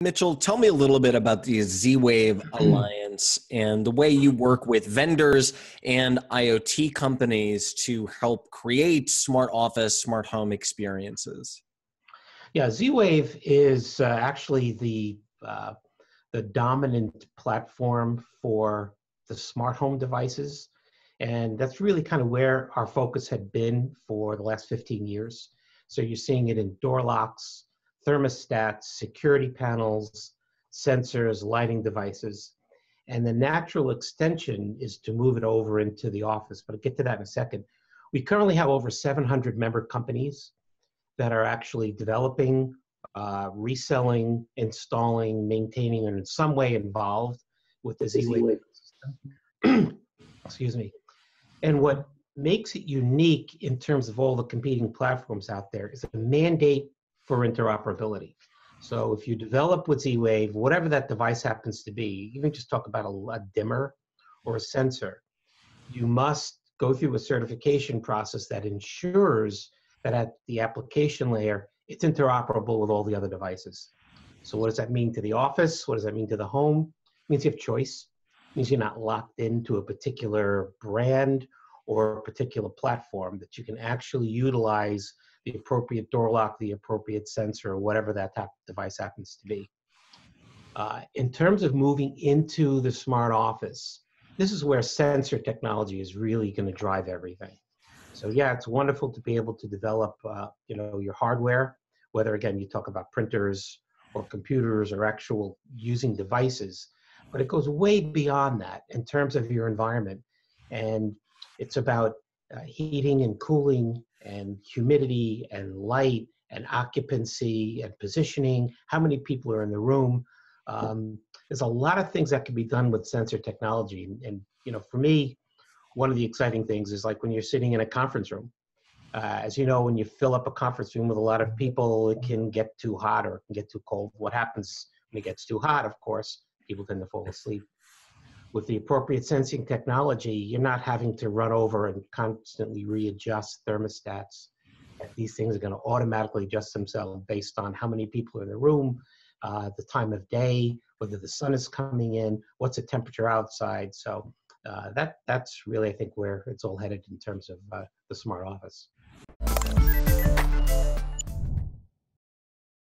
Mitchell, tell me a little bit about the Z-Wave Alliance and the way you work with vendors and IoT companies to help create smart office, smart home experiences. Yeah, Z-Wave is actually the dominant platform for the smart home devices. And that's really kind of where our focus had been for the last 15 years. So you're seeing it in door locks, thermostats, security panels, sensors, lighting devices. And the natural extension is to move it over into the office, but I'll get to that in a second. We currently have over 700 member companies that are actually developing, reselling, installing, maintaining, and in some way involved with the Z-Wave system. Excuse me. And what makes it unique in terms of all the competing platforms out there is a mandate for interoperability. So if you develop with Z-Wave, whatever that device happens to be, even just talk about a dimmer or a sensor, you must go through a certification process that ensures that at the application layer, it's interoperable with all the other devices. So what does that mean to the office? What does that mean to the home? It means you have choice. It means you're not locked into a particular brand or a particular platform, that you can actually utilize the appropriate door lock, the appropriate sensor, or whatever that device happens to be. In terms of moving into the smart office, this is where sensor technology is really going to drive everything. So yeah, it's wonderful to be able to develop, your hardware, whether again you talk about printers or computers or actual using devices, but it goes way beyond that in terms of your environment, and it's about heating and cooling and humidity and light and occupancy and positioning. How many people are in the room? There's a lot of things that can be done with sensor technology, and for me, one of the exciting things is like when you're sitting in a conference room. As you know, when you fill up a conference room with a lot of people, it can get too hot or it can get too cold. What happens when it gets too hot, of course, people tend to fall asleep. With the appropriate sensing technology, you're not having to run over and constantly readjust thermostats. These things are going to automatically adjust themselves based on how many people are in the room, the time of day, whether the sun is coming in, what's the temperature outside. So that's really, I think, where it's all headed in terms of the smart office.